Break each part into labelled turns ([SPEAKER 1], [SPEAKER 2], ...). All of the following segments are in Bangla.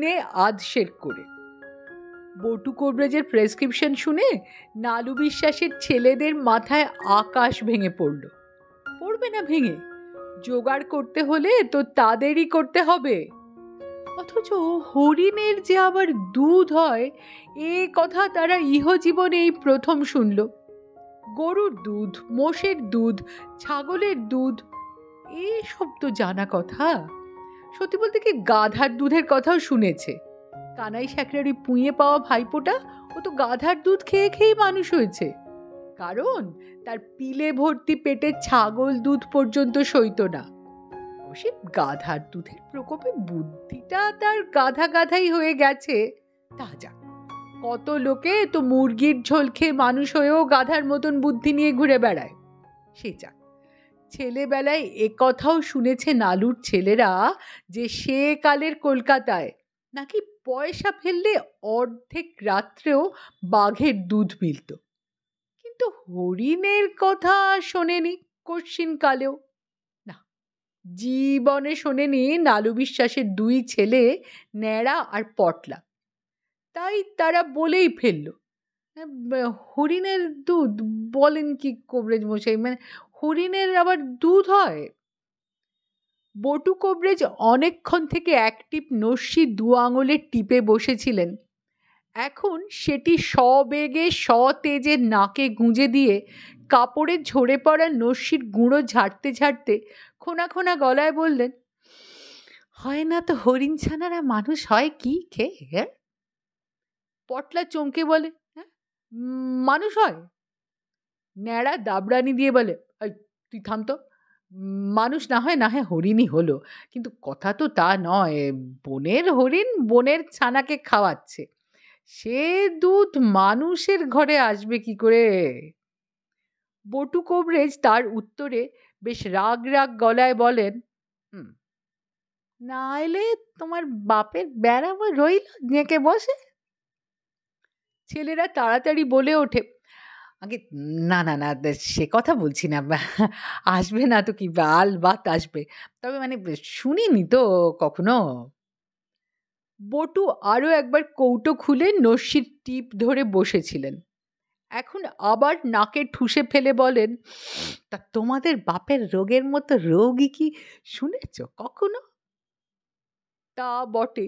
[SPEAKER 1] ভেঙে আধশের করে। বটু কোবরেজের প্রেসক্রিপশন শুনে নালু বিশ্বাসের ছেলেদের মাথায় আকাশ ভেঙে পড়বে না ভেঙে? জোগাড় করতে হলে তো তাদেরই করতে হবে। অথচ হরিণের যে আবার দুধ হয় এ কথা তারা ইহজীবনে এই প্রথম শুনল। গরুর দুধ, মোষের দুধ, ছাগলের দুধ এসব তো জানা কথা। সত্যি বলতে কি গাধার দুধের কথাও শুনেছে। কানাই শ্যাকরার পুঁয়ে পাওয়া ভাইপোটা ও তো গাধার দুধ খেয়ে খেয়েই মানুষ হয়েছে। কারণ তার পিলে ভর্তি পেটে ছাগল দুধ পর্যন্ত সইত না। অবশ্যই গাধার দুধের প্রকোপে বুদ্ধিটা তার গাধাই হয়ে গেছে। তা যাক, কত লোকে তো মুরগির ঝোল খেয়ে মানুষ হয়েও গাধার মতন বুদ্ধি নিয়ে ঘুরে বেড়ায়। সে যাক, ছেলেবেলায় একথাও শুনেছে নালুর ছেলেরা যে সে কালের কলকাতায় নাকি পয়সা ফেললে অর্ধেক রাত্রেও বাঘের দুধ মিলত। কিন্তু হরিণের কথা শোনেনি কশ্চিন কালেও। না, জীবনে শোনেনি নালু বিশ্বাসের দুই ছেলে ন্যাড়া আর পটলা। তাই তারা বলেই ফেললো, হরিণের দুধ বলেন কি কোবরেজ মশাই? মানে হরিণের আবার দুধ হয়? বটু কোবরেজ অনেকক্ষণ থেকে একটিপ নস্যি দু আঙুলে টিপে বসেছিলেন। এখন সেটি সবেগে সতেজে নাকে গুঁজে দিয়ে কাপড়ে ঝরে পড়া নস্যির গুঁড়ো ঝাড়তে ঝাড়তে খোনা খোনা গলায় বললেন, হয় না তো হরিণ ছানারা মানুষ হয় কি খেয়ে? পটলা চমকে বলে, হ্যাঁ মানুষ হয়? ন্যাড়া দাবড়ানি দিয়ে বলে, তুই থাম তো, মানুষ না হয় হরিণই হলো, কিন্তু কথা তো তা নয়। বনের হরিণ বনের ছানাকে খাওয়াচ্ছে, সে দুধ মানুষের ঘরে আসবে কি করে? বটু কোবরেজ তার উত্তরে বেশ রাগ রাগ গলায় বলেন, না এলে তোমার বাপের বেড়া রইল জেঁকে বসে। ছেলেরা তাড়াতাড়ি বলে ওঠে, আগে না না না সে কথা বলছি না, আসবে না তো কি, আলবাত আসবে, তবে মানে শুনিনি তো কখনো। বটু আরো একবার কৌটো খুলে নস্যির টিপ ধরে বসেছিলেন। এখন আবার নাকে ঠুসে ফেলে বলেন, তা তোমাদের বাপের রোগের মতো রোগই কি শুনেছ কখনো? তা বটে,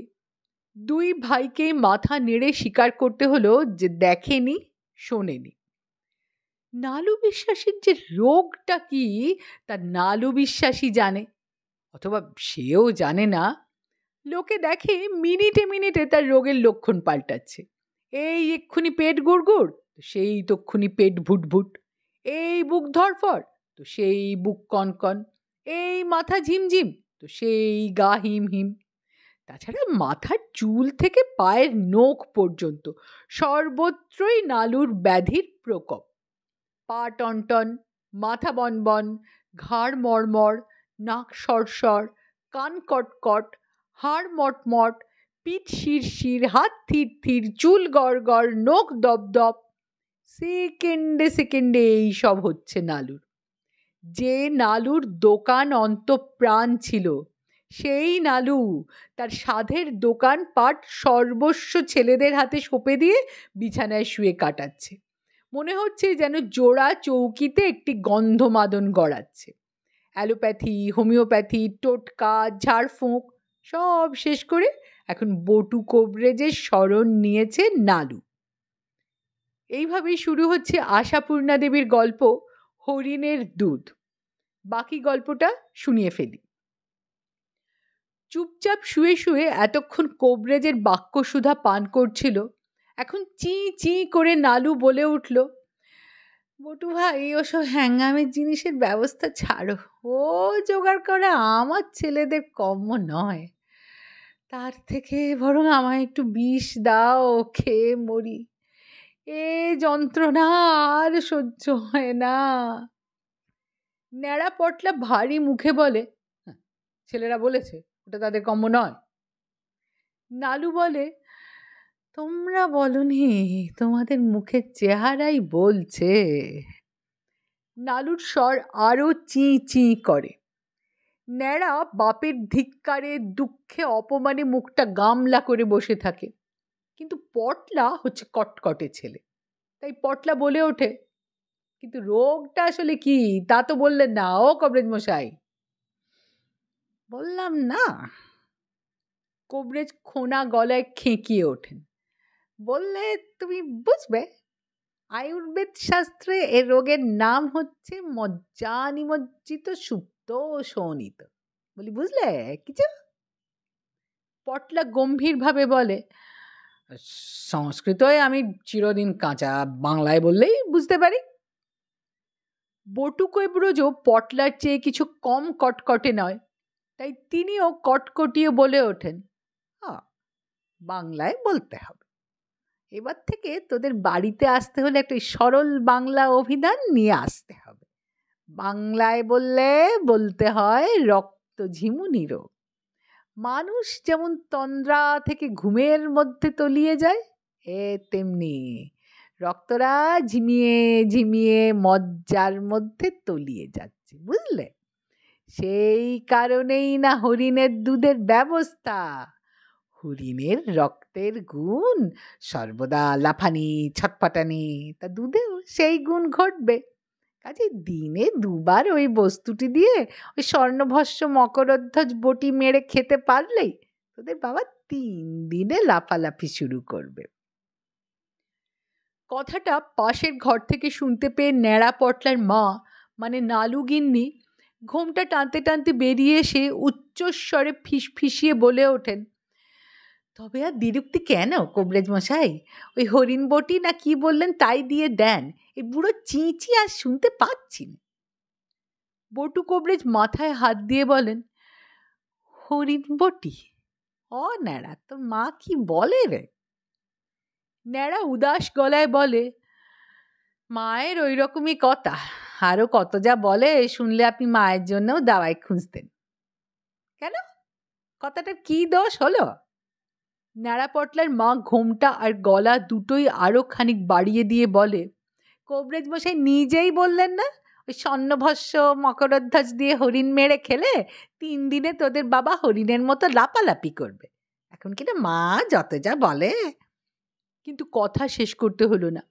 [SPEAKER 1] দুই ভাইকেই মাথা নেড়ে স্বীকার করতে হলো যে দেখেনি, শোনেনি। নালু বিশ্বাসের যে রোগটা কি তা নালু বিশ্বাসই জানে, অথবা সেও জানে না। লোকে দেখে মিনিটে মিনিটে তার রোগের লক্ষণ পাল্টাচ্ছে। এই এক্ষুনি পেট গুড়গুড়, সেই তক্ষুনি পেট ভুটভুট। এই বুক ধরফর, তো সেই বুক কনকন। এই মাথা ঝিমঝিম, তো সেই গা হিম হিম। তাছাড়া মাথার চুল থেকে পায়ের নখ পর্যন্ত সর্বত্রই নালুর ব্যাধির প্রকোপ। পা টনটন, মাথা বনবন, ঘাড় মড়মড়, নাক সরসর, কান কটকট, হাড় মটমট, পিঠ শিরশির, হাত থির থির, চুল গড়গড়, নখ দপদপ। সেকেন্ডে সেকেন্ডে এই সব হচ্ছে নালুর। যে নালুর দোকান অন্তঃপ্রাণ ছিল, সেই নালু তার সাধের দোকান পাট সর্বস্ব ছেলেদের হাতে সঁপে দিয়ে বিছানায় শুয়ে কাটাচ্ছে। মনে হচ্ছে যেন জোড়া চৌকিতে একটি গন্ধমাদন গড়াচ্ছে। অ্যালোপ্যাথি, হোমিওপ্যাথি, টোটকা, ঝাড়ফুঁক সব শেষ করে এখন বটু কোবরেজের শরণ নিয়েছে নালু। এইভাবেই শুরু হচ্ছে আশাপূর্ণা দেবীর গল্প হরিণের দুধ। বাকি গল্পটা শুনিয়ে ফেলি। চুপচাপ শুয়ে শুয়ে এতক্ষণ কোবরেজের বাক্যসুধা পান করছিল, এখন চি চি করে নালু বলে উঠল, বটু ভাই ওসব হ্যাঙ্গামের জিনিসের ব্যবস্থা ছাড়ো, ও জোগাড় করা আমার ছেলেদের কম্য নয়। তার থেকে বরং আমায় একটু বিষ দাও, খেয়ে মরি। এ যন্ত্রণা আর সহ্য হয় না। ন্যাড়া পটলা ভারী মুখে বলে, ছেলেরা বলেছে ওটা তাদের কম্য নয়। নালু বলে, তোমরা বলনি, তোমাদের মুখের চেহারাই বলছে। নালুর স্বর আরো চি চি করে। ন্যাড়া বাপের ধিক্কারে দুঃখে অপমানে মুখটা গামলা করে বসে থাকে, কিন্তু পটলা হচ্ছে কটকটে ছেলে, তাই পটলা বলে ওঠে, কিন্তু রোগটা আসলে কি তা তো বললেন না ও কবরেজ মশাই। বললাম না। কবরেজ খোনা গলায় খেঁকিয়ে ওঠেন, বললে তুমি বুঝবে। আয়ুর্বেদ শাস্ত্রে এ রোগের নাম হচ্ছে মজ্জা নিমজ্জিত সুপ্ত শোণিত। বলি বুঝলে কিছু? পটলা গম্ভীরভাবে বলে, সংস্কৃতই আমি চিরদিন কাঁচা, বাংলায় বললেই বুঝতে পারি। বটুকৈব্রজও পটলার চেয়ে কিছু কম কটকটে নয়, তাই তিনিও কটকটিয়ে বলে ওঠেন, বাংলায় বলতে হবে। এবার থেকে তোদের বাড়িতে আসতে হলে একটা সরল বাংলা অভিধান নিয়ে আসতে হবে। বাংলায় বলতে হয় রক্ত ঝিমুনি রোগ। মানুষ যেমন তন্দ্রা থেকে ঘুমের মধ্যে তলিয়ে যায়, তেমনি রক্তরা ঝিমিয়ে ঝিমিয়ে মজ্জার মধ্যে তলিয়ে যাচ্ছে, বুঝলে? সেই কারণেই না হরিণের দুধের ব্যবস্থা। হরিণের রক্তের গুণ সর্বদা লাফানি ছটফটানি, তা দুধেও সেই গুণ ঘটবে। কাজে দিনে দুবার ওই বস্তুটি দিয়ে ওই স্বর্ণভস্য মকরধ্বজ বটি মেরে খেতে পারলেই তোদের বাবা 3 দিনে লাফালাফি শুরু করবে। কথাটা পাশের ঘর থেকে শুনতে পেয়ে ন্যাড়া পটলার মা মানে নালু গিন্নি ঘোমটা টানতে টানতে বেরিয়ে এসে উচ্চস্বরে ফিসফিসিয়ে বলে ওঠেন, তবে আর বিরক্তি কেন কবরেজ মশাই? ওই হরিণ বটি না কি বললেন তাই দিয়ে দেন, এই বুড়ো চিঁচি আর শুনতে পাচ্ছি না। বটু কবরেজ মাথায় হাত দিয়ে বলেন, হরিণ বটি? ন্যাড়া, তোর মা কি বলে রে? ন্যাড়া উদাস গলায় বলে, মায়ের ওই রকমই কথা, আরো কত যা বলে, শুনলে আপনি মায়ের জন্যও দাওয়াই খুঁজতেন। কেন, কথাটার কি দোষ হলো? ন্যাড়া পটলার মা ঘোমটা আর গলা দুটোই আরো খানিক বাড়িয়ে দিয়ে বলে, কবরেজ মশাই নিজেই বললেন না, ওই স্বর্ণভস্য মকরধ্বজ দিয়ে হরিণ মেরে খেলে 3 দিনে তোদের বাবা হরিণের মতো লাপালাপি করবে। এখন কিনা মা যত যা বলে। কিন্তু কথা শেষ করতে হলো না,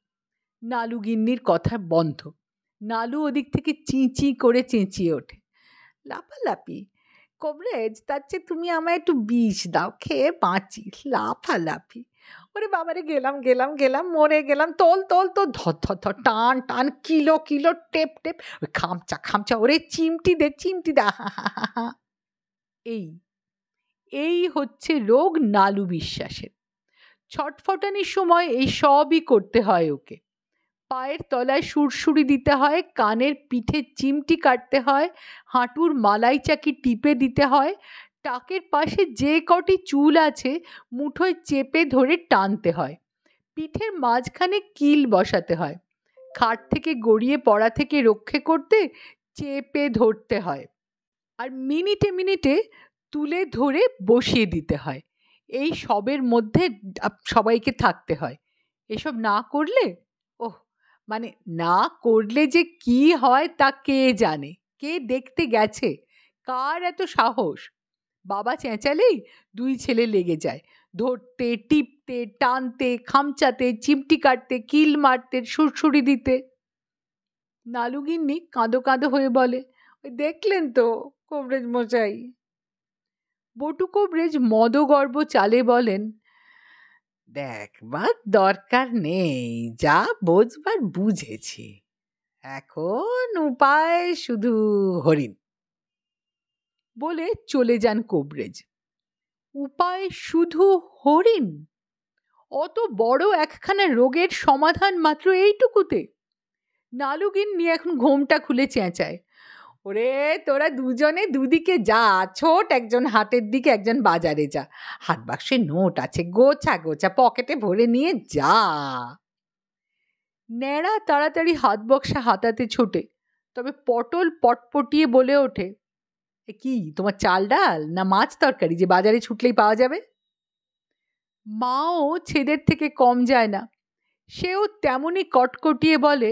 [SPEAKER 1] নালু গিন্নির কথা বন্ধ। নালু ওদিক থেকে চিঁচি করে চেঁচিয়ে ওঠে, লাফালাফি? কবরেজ, তার চেয়ে তুমি আমায় একটু বিষ দাও, খেয়ে বাঁচি। লাফালাফি? ওরে বাবারে, গেলাম গেলাম গেলাম, মরে গেলাম। তোল তোল তো, ধর ধর ধর, টান টান, কিলো কিলো, টেপ টেপ, ওই খামচা খামচা, ওরে চিমটি দে চিমটি দে। এই এই হচ্ছে রোগ নালু বিশ্বাসের। ছটফটানির সময় এই সবই করতে হয় ওকে। পায়ের তলায় সুরসুরি দিতে হয়, কানের পিঠে চিমটি কাটতে হয়, হাঁটুর মালাই চাকি টিপে দিতে হয়, টাকের পাশে যে কটি চুল আছে মুঠোয় চেপে ধরে টানতে হয়, পিঠের মাঝখানে কিল বসাতে হয়, খাট থেকে গড়িয়ে পড়া থেকে রক্ষে করতে চেপে ধরতে হয়, আর মিনিটে মিনিটে তুলে ধরে বসিয়ে দিতে হয়। এই সবের মধ্যে সবাইকে থাকতে হয়। এসব না করলে, মানে না করলে যে কি হয় তা কে জানে, কে দেখতে গেছে, কার এত সাহস? বাবা চেঁচালেই 2 ছেলে লেগে যায়, ধরতে, টিপতে, টানতে, খামচাতে, চিমটি কাটতে, কিল মারতে, সুরসুরি দিতে। নালু গিন্নি কাঁদো কাঁদো হয়ে বলে, ওই দেখলেন তো কবরেজ মশাই। বটু কবরেজ মদগর্ব চালে বলেন, দেখবার দরকার নেই, যা বোঝবার বুঝেছি, এখন উপায় শুধু হরিণ। বলে চলে যান কবরেজ। উপায় শুধু হরিণ? অত বড় একখানা রোগের সমাধান মাত্র এইটুকুতে? নালু গিন্নি এখন ঘোমটা খুলে চেঁচায়, ওরে তোরা দুজনে দুদিকে যা, ছোট একজন হাটের দিকে, একজন বাজারে যা, হাত বাক্সে নোট আছে গোছা গোছা, পকেটে ভরে নিয়ে যা। ন্যাড়া তাড়াতাড়ি হাত বক্সা হাতাতে ছোটে, তবে পটল পটপটিয়ে বলে ওঠে, কি তোমার চাল ডাল না মাছ তরকারি যে বাজারে ছুটলেই পাওয়া যাবে? মাও ছেদের থেকে কম যায় না, সেও তেমনই কটকটিয়ে বলে,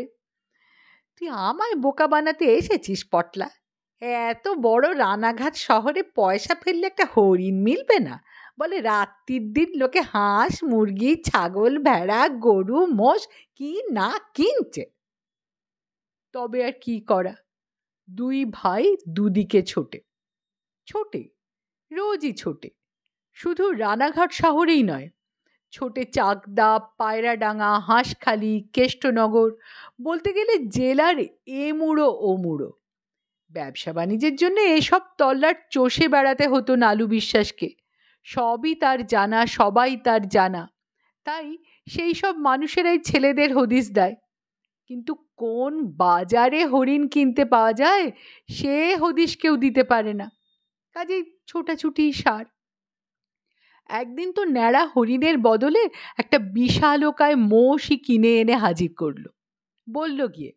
[SPEAKER 1] তুই আমায় বোকা বানাতে এসেছিস পটলা, এত বড় রানাঘাট শহরে পয়সা ফেললে একটা হরিণ মিলবে না? বলে রাত্রির দিন লোকে হাঁস মুরগি ছাগল ভেড়া গরু মোষ কি না কিনছে। তবে আর কি করা, দুই ভাই দুদিকে ছোটে ছোটে, রোজই ছোটে। শুধু রানাঘাট শহরেই নয়, ছোটে চাকদা পায়রাডাঙ্গা হাঁসখালি কেষ্টনগর, বলতে গেলে জেলার এ মুড়ো ও মুড়ো। ব্যবসা বাণিজ্যের জন্য এসব তল্লাট চষে বেড়াতে হতো নালু বিশ্বাসকে। সবই তার জানা, সবাই তার জানা। তাই সেই সব মানুষেরাই ছেলেদের হদিস দেয়। কিন্তু কোন বাজারে হরিণ কিনতে পাওয়া যায় সে হদিস কেউ দিতে পারে না। কাজেই ছোটাছুটি সার। একদিন তো ন্যাড়া হরিণের বদলে একটা বিশালকায় মোষই কিনে এনে হাজির করলো। বলল গিয়ে,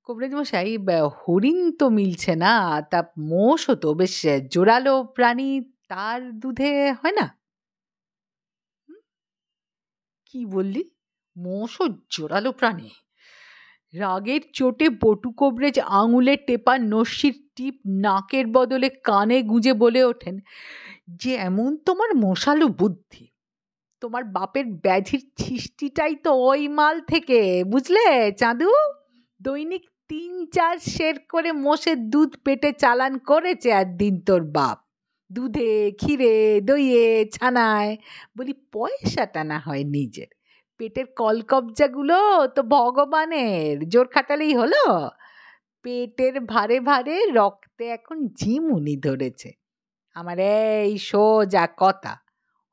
[SPEAKER 1] কবিরাজ মশাই, হরিণ তো মিলছে না, তা মোষও তো বেশ জোরালো প্রাণী, তার দুধে হয় না? কি বললি? মোষও জোরালো প্রাণী? রাগের চোটে বটু কবরেজ আঙুলের টেপা নস্যির টিপ নাকের বদলে কানে গুঁজে বলে ওঠেন, যে এমন তোমার মশালো বুদ্ধি! তোমার বাপের ব্যাধির সৃষ্টিটাই তো ওই মাল থেকে, বুঝলে চাঁদু? দৈনিক ৩-৪ সের করে মোষের দুধ পেটে চালান করেছে একদিন তোর বাপ। দুধে ক্ষীরে দইয়ে ছানায়। বলি পয়সাটা না হয় নিজের, পেটের কলকবজাগুলো তো ভগবানের, জোর খাটালেই হলো। পেটের ভারে ভারে রক্তে এখন ঝিমুনি ধরেছে। আমার এই সোজা কথা,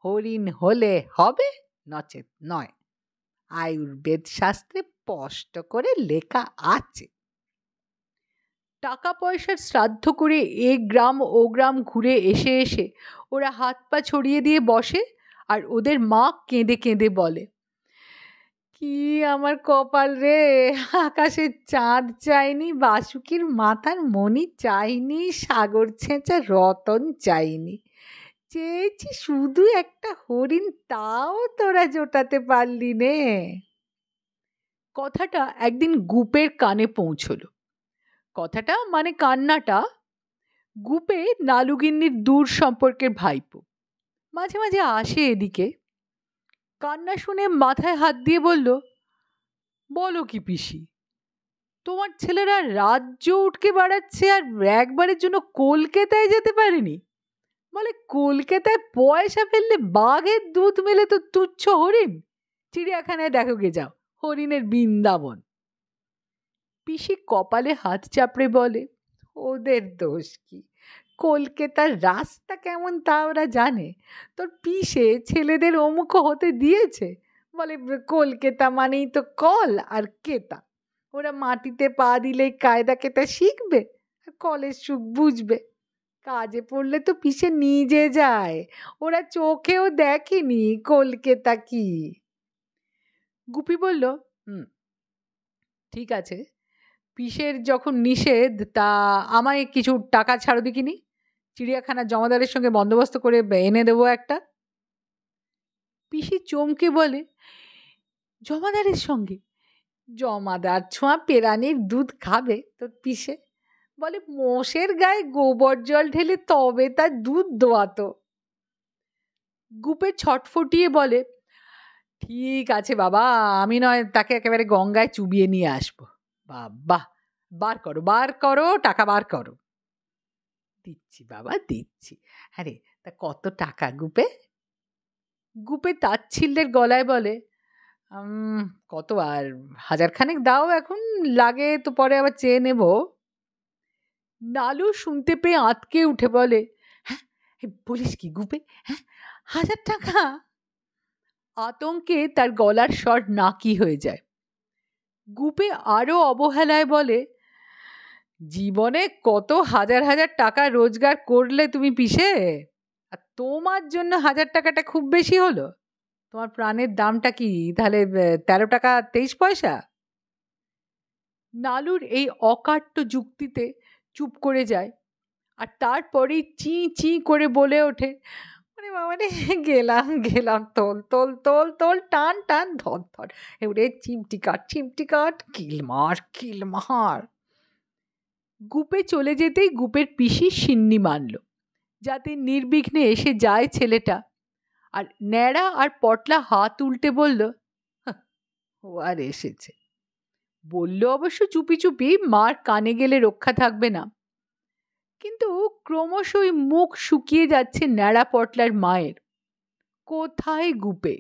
[SPEAKER 1] হরিণ হলে হবে, নচেত নয়। আয়ুর্বেদ শাস্ত্রে স্পষ্ট করে লেখা আছে। টাকা পয়সার শ্রাদ্ধ করে এ গ্রাম ও গ্রাম ঘুরে এসে এসে ওরা হাত পা ছড়িয়ে দিয়ে বসে, আর ওদের মা কেঁদে কেঁদে বলে, কি আমার কপাল রে! আকাশের চাঁদ চাইনি, বাসুকির মাথার মণি চাইনি, সাগর ছেঁচা রতন চাইনি, চেয়েছি শুধু একটা হরিণ, তাও তোরা জোটাতে পারলি নে। কথাটা একদিন গুপের কানে পৌঁছলো। কথাটা মানে কান্নাটা। গুপে নালুগিন্নির দূর সম্পর্কের ভাইপো, মাঝে মাঝে আসে এদিকে। কান্না শুনে মাথায় হাত দিয়ে বলল, বলো কি পিসি, তোমার ছেলেরা রাজ্য উঠকে বাড়াচ্ছে আর একবারের জন্য কলকাতায় যেতে পারেনি? বলে কলকাতায় পয়সা ফেললে বাঘের দুধ মেলে তো তুচ্ছ হরিণ, চিড়িয়াখানায় দেখো গে যাও, হরিণের বৃন্দাবন। পিসি কপালে হাত চাপড়ে বলে, ওদের দোষ কি? কলকাতার রাস্তা কেমন তা ওরা জানে? তোর পিসে ছেলেদের অমুখ হতে দিয়েছে? বলে কলকাতা মানেই তো কল আর কেতা, ওরা মাটিতে পা দিলেই কায়দা কেতা শিখবে আর কলের সুখ বুঝবে। কাজে পড়লে তো পিসে নিজে যায়, ওরা চোখেও দেখেনি কলকাতা কি। গুপি বলল, হুম, ঠিক আছে, পিসের যখন নিষেধ, তা আমায় কিছু টাকা ছাড়ো দেখিনি, চিড়িয়াখানার জমাদারের সঙ্গে বন্দোবস্ত করে এনে দেবো একটা। পিসি চমকে বলে, জমাদারের সঙ্গে? জমাদার ছোঁয়া পেরানির দুধ খাবে তোর পিসে? বলে মোষের গায়ে গোবর জল ঢেলে তবে তার দুধ দোয়াতো। গুপে ছটফটিয়ে বলে, ঠিক আছে বাবা, আমি নয় তাকে একেবারে গঙ্গায় চুবিয়ে নিয়ে আসবো। বাবা, বার করো বার করো, টাকা বার করো। দিচ্ছি বাবা দিচ্ছি। আরে তা কত টাকা গুপে? গুপে তাচ্ছিল্যের গলায় বলে, কত আর 1000 খানেক দাও এখন, লাগে তো পরে আবার চেয়ে নেব। নালু শুনতে পেয়ে আঁতকে উঠে বলে, হ্যাঁ বলিস কি গুপে, হ্যাঁ 1000 টাকা? আতঙ্কে তার গলার স্বর নাকি হয়ে যায়। গুপে আরো অবহেলায় বলে, জীবনে কত হাজার হাজার টাকা রোজগার করলে তুমি পিসে, আর তোমার জন্য 1000 টাকাটা খুব বেশি হলো? তোমার প্রাণের দামটা কি তাহলে 13 টাকা 23 পয়সা? নালুর এই অকাট্য যুক্তিতে চুপ করে যায়, আর তারপরেই চি চি করে বলে ওঠে, মানে বাবা রে, গেলাম গেলাম, তোল তোল তোল তোল, টান টান ধর ধর, এবারে চিমটি কাট কিল মার কিল মার। গুপে চলে যেতেই গুপের পিসি সিন্নি মানল, যাতে নির্বিঘ্নে এসে যায় ছেলেটা। আর ন্যাড়া আর পটলা হাত উল্টে বলল, "হাহ, ও আর এসেছে।" বলল অবশ্য চুপি চুপি, মার কানে গেলে রক্ষা থাকবে না। কিন্তু ক্রমশই মুখ শুকিয়ে যাচ্ছে ন্যাড়া পটলার মায়ের। কোথায় গুপে?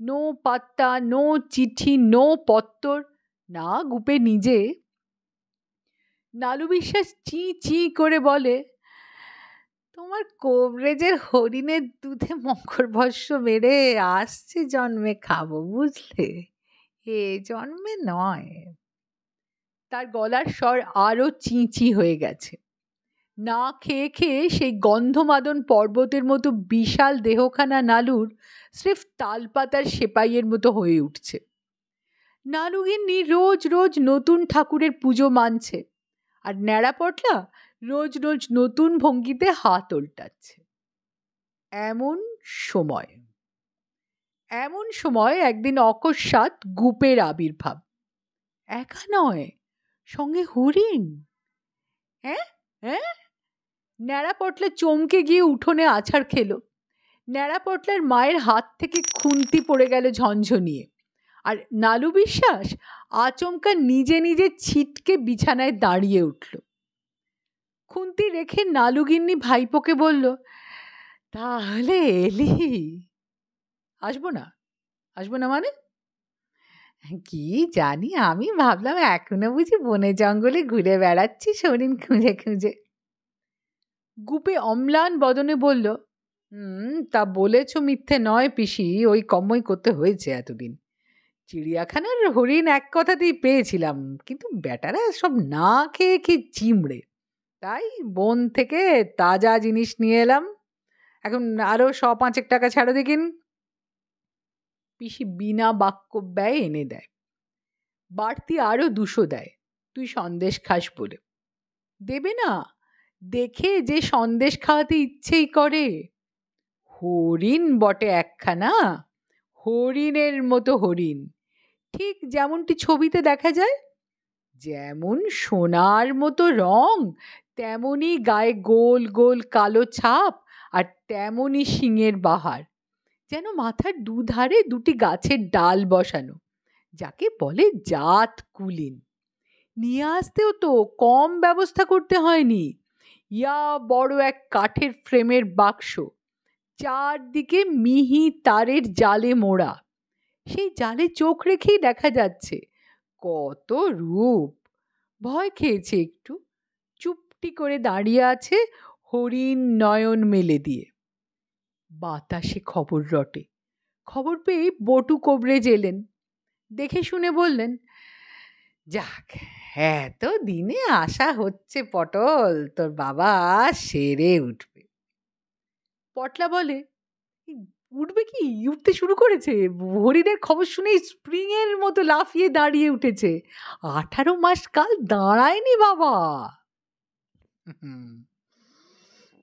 [SPEAKER 1] নো পাত্তা, নো চিঠি, নো পত্তর। না গুপে নিজে। নালু বিশ্বাস চি চি করে বলে, তোমার কোবরেজের হরিণের দুধে মকর ভস্য মেরে আসছে জন্মে খাবো, বুঝলে, এ জন্মে নয়। তার গলার স্বর আরো চিঁচি হয়ে গেছে। না খেয়ে খেয়ে সেই গন্ধমাদন পর্বতের মতো বিশাল দেহখানা নালুর স্রেফ তালপাতার সেপাইয়ের মতো হয়ে উঠছে। নালুগিন্নি রোজ রোজ নতুন ঠাকুরের পুজো মানছে, আর ন্যাড়া পটলা রোজ রোজ নতুন ভঙ্গিতে হাত ওল্টাচ্ছে। এমন সময় একদিন অকস্মাৎ গুপের আবির্ভাব। একা নয়, সঙ্গে হরিণ। হ্যাঁ হ্যাঁ, ন্যাড়া পটলা চমকে গিয়ে উঠোনে আছাড় খেল। ন্যাড়া পটলার মায়ের হাত থেকে খুন্তি পড়ে গেল ঝনঝনিয়ে। আর নালু বিশ্বাস আচমকা নিজে নিজে ছিটকে বিছানায় দাঁড়িয়ে উঠল। খুন্তি রেখে নালুগিন্নি ভাইপোকে বলল, তাহলে এলি? আসবো না? আসবো না মানে? কি জানি, আমি ভাবলাম এখনো বুঝি বনে জঙ্গলে ঘুরে বেড়াচ্ছি হরিণ খুঁজে খুঁজে। গুপে অম্লান বদনে বলল, তা বলেছ মিথ্যে নয় পিসি, ওই কম্মই করতে হয়েছে এতদিন। চিড়িয়াখানার হরিণ এক কথাতেই পেয়েছিলাম, কিন্তু বেটারা সব না খেয়ে খেয়ে চিমড়ে, তাই বন থেকে তাজা জিনিস নিয়ে এলাম। এখন আরো 100-5 টাকা ছাড়ো দেখিন। পিসি বিনা বাক্য ব্যয় এনে দেয়। বাড়তি আরো 200 দেয়, তুই সন্দেশ খাস বলে। দেবে না? দেখে যে সন্দেশ খাওয়াতে ইচ্ছেই করে। হরিণ বটে একখানা, হরিণের মতো হরিণ, ঠিক যেমনটি ছবিতে দেখা যায়। যেমন সোনার মতো রং, তেমনি গায়ে গোল গোল কালো ছাপ, আর তেমনি শিঙের বাহার। যেন মাথার দুধারে দুটি গাছের ডাল বসানো, যাকে বলে জাত কুলিন। নিয়ে আসতেও তো কম ব্যবস্থা করতে হয়নি। ইয়া বড় এক কাঠের ফ্রেমের বাক্স, চারদিকে মিহি তারের জালে মোড়া। সেই জালে চোখ রেখেই দেখা যাচ্ছে কত রূপ। ভয় খেয়েছে একটু, চুপটি করে দাঁড়িয়ে আছে হরিণ নয়ন মেলে দিয়ে। বাতাসে খবর রটে। খবর পেয়ে বটু কবরেজ এলেন। দেখে শুনে বললেন, যাক, এত দিনে আশা হচ্ছে পটল, তোর বাবা সেরে উঠবে। পটলা বলে, উঠবে কি, উঠতে শুরু করেছে। হরিণের খবর শুনেই স্প্রিং এর মতো লাফিয়ে দাঁড়িয়ে উঠেছে। 18 মাস কাল দাঁড়ায়নি বাবা।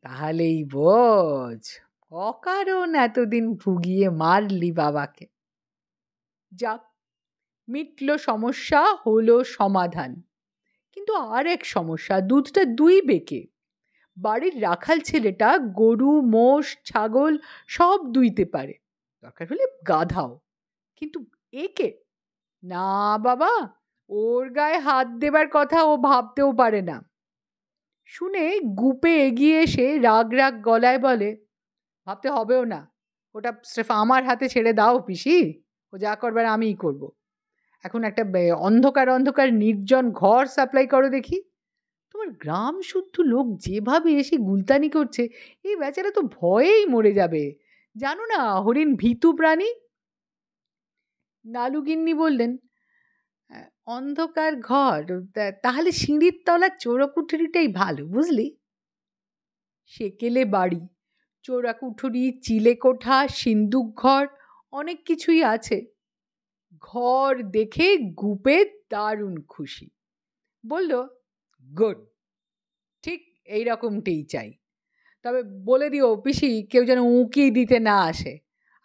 [SPEAKER 1] তাহলেই বোঝ, অকারণ এতদিন ভুগিয়ে মারলি বাবাকে। যাক, মিটল সমস্যা, হলো সমাধান। কিন্তু আর এক সমস্যা, দুধটা দুই বেকে। বাড়ির রাখাল ছেলেটা গরু, মোষ, ছাগল সব দুইতে পারে, দরকার হলে গাধাও। কিন্তু একে না বাবা, ওর গায়ে হাত দেবার কথা ও ভাবতেও পারে না। শুনে গুপে এগিয়ে এসে রাগ রাগ গলায় বলে, ভাবতে হবেও না, ওটা স্রেফ আমার হাতে ছেড়ে দাও পিসি, ও যা করবার আমিই করব। এখন একটা অন্ধকার অন্ধকার নির্জন ঘর সাপ্লাই করো দেখি। তোমার গ্রাম শুদ্ধ লোক যেভাবে এসে গুলতানি করছে, এই বেচারা তো ভয়েই মরে যাবে। জানো না হরিণ ভীতু প্রাণী। নালুগিন্নি বললেন, অন্ধকার ঘর, তাহলে সিঁড়ির তলা চোরকুঠুরিটাই ভালো, বুঝলি। সেকেলে বাড়ি, চোরাকুঠুরি, চিলেকোঠা, সিন্দুক ঘর, অনেক কিছুই আছে। ঘর দেখে গুপে দারুণ খুশি। বলল, গুড, ঠিক এইরকমটাই চাই। তবে বলে দিও পিসি, কেউ যেন উঁকি দিতে না আসে।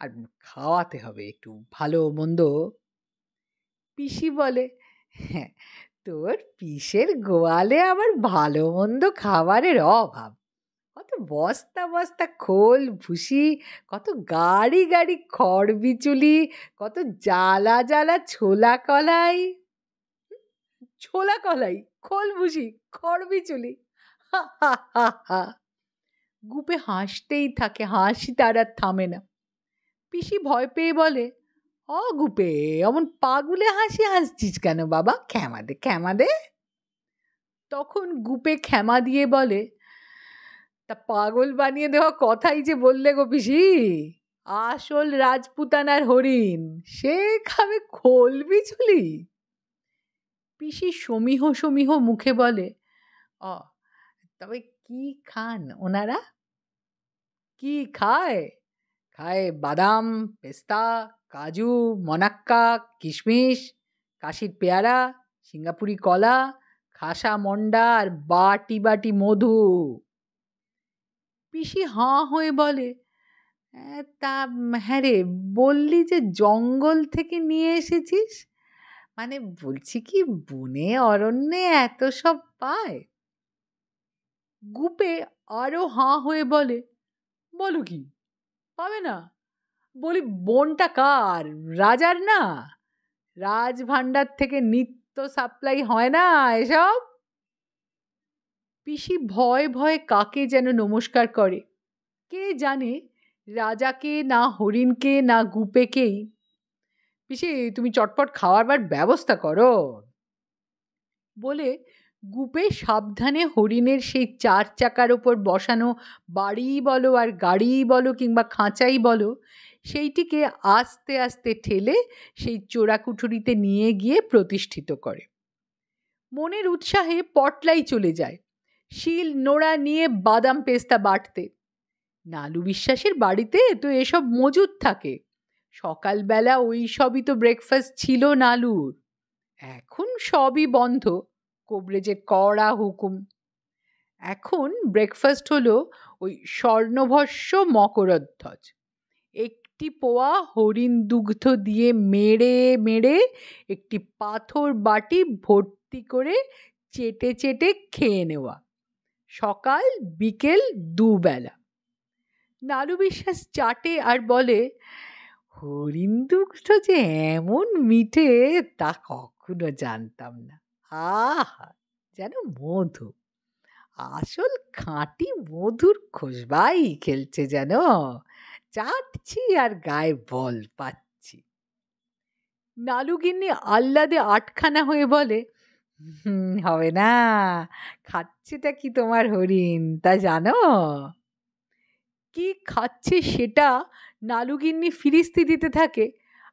[SPEAKER 1] আর খাওয়াতে হবে একটু ভালো মন্দ। পিসি বলে, হ্যাঁ, তোর পিসের গোয়ালে আবার ভালো মন্দ খাবারের অভাব। কত বস্তা বস্তা খোল ভুসি, কত গাড়ি গাড়ি খড় বিচুলি, কত জ্বালা জ্বালা ছোলা কলাই। ছোলা কলাই, খোল ভুসি, খড় বিচুলি, হা হা হা হা। গুপে হাসতেই থাকে, হাসি তার আর থামে না। পিসি ভয় পেয়ে বলে, গুপে, অমন পাগুলে হাসি হাসছিস কেন বাবা? ক্ষমা দে, ক্ষমা দে। তখন গুপে ক্ষমা দিয়ে বলে, তা পাগল বানিয়ে দেওয়া কথাই যে বললে গো পিসি, আসল রাজপুতানার হরিণ সে খাবে খোল বিচুলি। পিসি সমীহ সমীহ মুখে বলে, অ তবে কি খান ওনারা? কি খায়? খায় বাদাম, পেস্তা, কাজু, মনাক্কা, কিশমিশ, কাশির পেয়ারা, সিঙ্গাপুরি কলা, খাসা মন্ডা আর বাটি বাটি মধু। পিসি হাঁ হয়ে বলে, তা হ্যাঁ রে, বললি যে জঙ্গল থেকে নিয়ে এসেছিস, মানে বলছি কি বনে অরণ্যে এত সব পায়? গুপে আরো হাঁ হয়ে বলে, বলো কি, পাবে না? বলি বনটা কার? রাজার না? রাজভাণ্ডার থেকে নিত্য সাপ্লাই হয় না এসব? পিসি ভয়ে ভয়ে কাকে যেন নমস্কার করে, কে জানে রাজাকে না হরিণকে না গুপেকেই। পিসি তুমি চটপট খাওয়াবার ব্যবস্থা করো বলে গুপে সাবধানে হরিণের সেই 4 চাকার ওপর বসানো বাড়ি বলো আর গাড়ি বলো কিংবা খাঁচাই বলো, সেইটিকে আস্তে আস্তে ঠেলে সেই চোরাকুঠুরিতে নিয়ে গিয়ে প্রতিষ্ঠিত করে। মনের উৎসাহে পটলাই চলে যায় শিল নোড়া নিয়ে বাদাম পেস্তা বাটতে। নালু বিশ্বাসের বাড়িতে তো এসব মজুদ থাকে। সকালবেলা ওই সবই তো ব্রেকফাস্ট ছিল নালুর। এখন সবই বন্ধ, কোবরেজের কড়া হুকুম। এখন ব্রেকফাস্ট হলো ওই স্বর্ণভস্য মকরধ্বজ, একটি পোয়া হরিণ দুগ্ধ দিয়ে মেরে মেরে একটি পাথর বাটি ভর্তি করে চেটে চেটে খেয়ে নেওয়া, সকাল বিকেল দুবেলা। নালু বিশ্বাস চাটে আর বলে, হরিণ দুগ্ধ যে এমন মিঠে তা কখনো জানতাম না। আহা, যেন মধু, আসল খাঁটি মধুর খোসবাই খেলছে যেন, চাটছি আর গায়ে বল পাচ্ছি। নালুগিন্নি আহ্লাদে আটখানা হয়ে বলে, হবে না, খাচ্ছেটা কি তোমার হরিণ তা জানো? কি খাচ্ছে সেটা নালুগিন্নি ফিরিস্তি দিতে থাকে,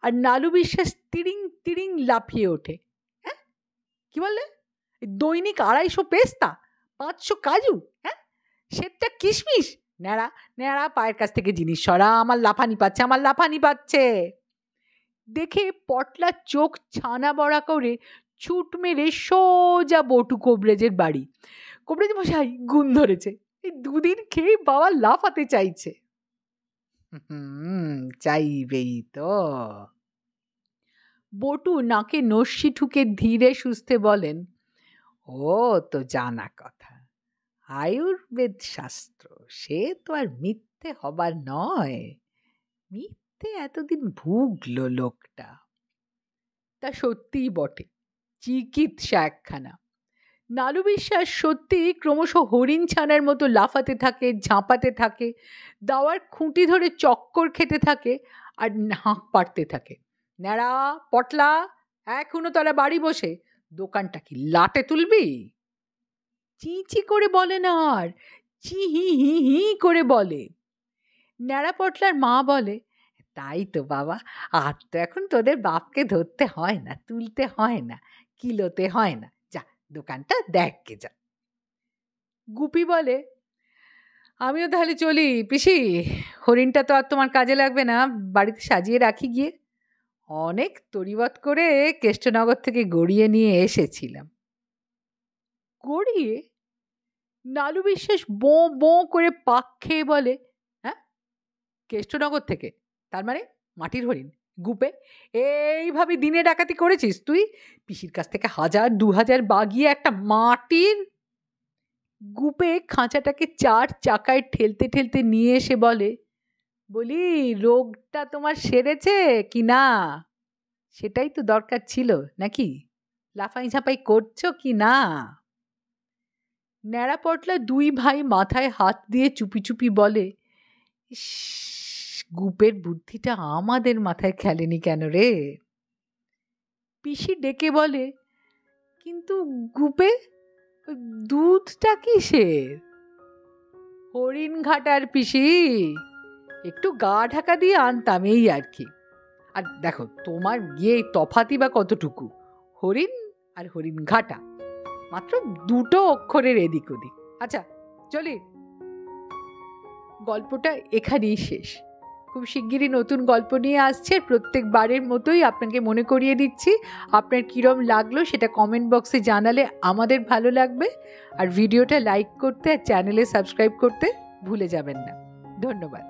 [SPEAKER 1] আর নালু বিশ্বাস তিরিং তিরিং লাফিয়ে ওঠে। হ্যাঁ, কি বললে? দৈনিক 250 পেস্তা, 500 কাজু, হ্যাঁ, সেটা কিশমিশ, ন্যাড়া ন্যাড়া, পায়ের কাছ থেকে জিনিস সরা, আমার লাফানি পাচ্ছে, আমার লাফানি পাচ্ছে। দেখে পটলা চোখ ছানা বড়া করে ছুট মেরে সোজা বটু কোবরেজের বাড়ি। কোবরেজ মশাই, গুণ ধরেছে, এই 2 দিন খেয়ে বাবা লাফাতে চাইছে। চাইবেই তো। বটু নাকে নস্যি ঠুকে ধীরে সুস্থে বলেন, ও তো জানা কথা, আয়ুর্বেদ শাস্ত্র সে তো আর মিথ্যে হবার নয়। মিথ্যে এতদিন ভুগলো লোকটা। তা সত্যিই বটে, চিকিৎসা একখানা। নালু বিশ্বাস সত্যি ক্রমশ হরিণ ছানার মতো লাফাতে থাকে, ঝাঁপাতে থাকে, দাওয়ার খুঁটি ধরে চক্কর খেতে থাকে আর হাঁক পাড়তে থাকে। ন্যাড়া, পটলা, এখনো তোরা বাড়ি বসে দোকানটা কি লাটে তুলবি? চি চি করে বলে না, আর চি হি হি হি করে বলে। ন্যাড়া পটলার মা বলে, তাই তো বাবা, আর তো এখন তোদের বাপকে ধরতে হয় না, তুলতে হয় না, কিলোতে হয় না, যা দোকানটা দেখকে যা। গুপি বলে, আমিও তাহলে চলি পিসি, হরিণটা তো আর তোমার কাজে লাগবে না, বাড়িতে সাজিয়ে রাখি গিয়ে। অনেক তরিবত করে কেষ্টনগর থেকে গড়িয়ে নিয়ে এসেছিলাম। গড়িয়ে? নালু বিশ্বাস বোঁ বোঁ করে পাক খেয়ে বলে, হ্যাঁ, কেষ্টনগর থেকে? তার মানে মাটির হরিণ? গুপে, এইভাবে দিনে ডাকাতি করেছিস তুই? পিসির কাছ থেকে 1000-2000 বাগিয়ে একটা মাটির। গুপে খাঁচাটাকে 4 চাকায় ঠেলতে ঠেলতে নিয়ে এসে বলি রোগটা তোমার সেরেছে কি না? সেটাই তো দরকার ছিল নাকি? লাফাই ঝাঁপাই করছো কি না? ন্যাড়া পটলা 2 ভাই মাথায় হাত দিয়ে চুপি চুপি বলে, ইস, গুপের বুদ্ধিটা আমাদের মাথায় খেলেনি কেন রে? পিসি ডেকে বলে, কিন্তু গুপে, ওই দুধটা কিসের? হরিণ ঘাটার পিসি, একটু গা ঢাকা দিয়ে আনতাম এই আর কি। আর দেখো তোমার গিয়ে তফাতি বা কতটুকু? হরিণ আর হরিণ ঘাটা, মাত্র 2 অক্ষরের এদিক ওদিক। আচ্ছা চলি, গল্পটা এখানেই শেষ। খুব শিগগিরই নতুন গল্প নিয়ে আসছে। প্রত্যেকবারের মতোই আপনাকে মনে করিয়ে দিচ্ছি, আপনার কীরম লাগলো সেটা কমেন্ট বক্সে জানালে আমাদের ভালো লাগবে। আর ভিডিওটা লাইক করতে আর চ্যানেলে সাবস্ক্রাইব করতে ভুলে যাবেন না। ধন্যবাদ।